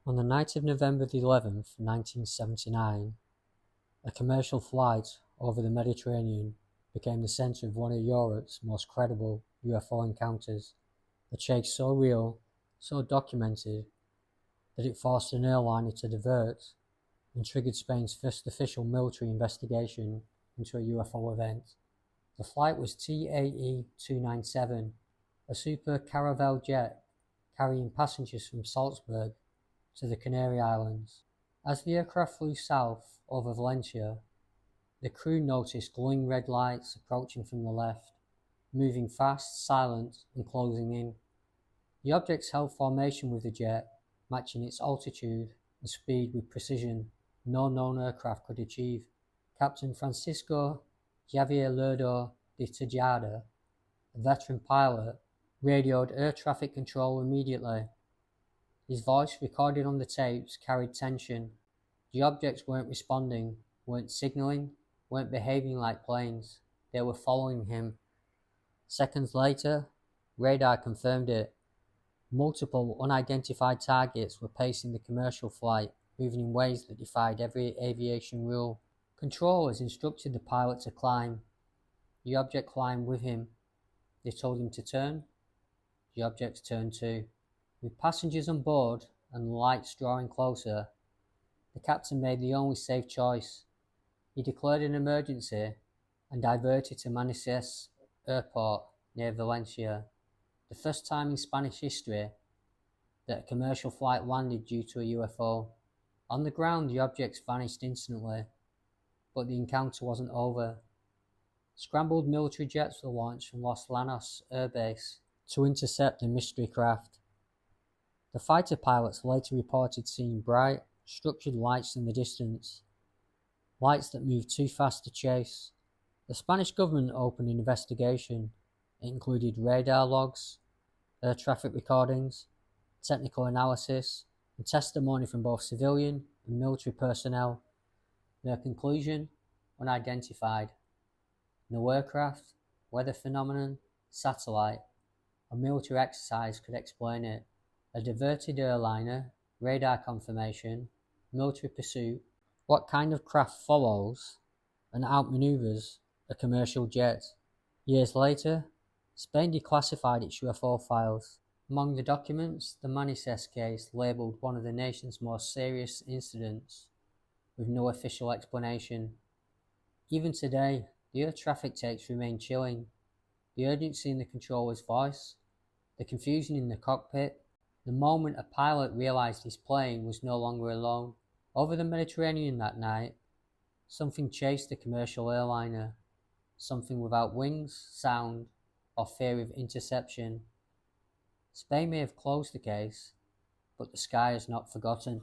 On the night of November the 11th, 1979, a commercial flight over the Mediterranean became the centre of one of Europe's most credible UFO encounters, a chase so real, so documented, that it forced an airliner to divert and triggered Spain's first official military investigation into a UFO event. The flight was TAE-297, a Super Caravelle jet carrying passengers from Salzburg to the Canary Islands. As the aircraft flew south over Valencia, the crew noticed glowing red lights approaching from the left, moving fast, silent, and closing in. The objects held formation with the jet, matching its altitude and speed with precision no known aircraft could achieve. Captain Francisco Javier Lerdo de Tejada, a veteran pilot, radioed air traffic control immediately. His voice, recorded on the tapes, carried tension. The objects weren't responding, weren't signalling, weren't behaving like planes. They were following him. Seconds later, radar confirmed it. Multiple unidentified targets were pacing the commercial flight, moving in ways that defied every aviation rule. Controllers instructed the pilot to climb. The object climbed with him. They told him to turn. The objects turned too. With passengers on board and lights drawing closer, the captain made the only safe choice. He declared an emergency and diverted to Manises Airport near Valencia, the first time in Spanish history that a commercial flight landed due to a UFO. On the ground, the objects vanished instantly, but the encounter wasn't over. Scrambled military jets were launched from Los Llanos Air Base to intercept the mystery craft. The fighter pilots later reported seeing bright, structured lights in the distance, lights that moved too fast to chase. The Spanish government opened an investigation. It included radar logs, air traffic recordings, technical analysis, and testimony from both civilian and military personnel. Their conclusion: unidentified. No aircraft, weather phenomenon, satellite, or military exercise could explain it. A diverted airliner, radar confirmation, military pursuit. What kind of craft follows and outmaneuvers a commercial jet? Years later, Spain declassified its UFO files. Among the documents, the Manises case labelled one of the nation's most serious incidents, with no official explanation. Even today, the air traffic tapes remain chilling. The urgency in the controller's voice, the confusion in the cockpit, the moment a pilot realised his plane was no longer alone. Over the Mediterranean that night, something chased the commercial airliner, something without wings, sound, or fear of interception. Spain may have closed the case, but the sky has not forgotten.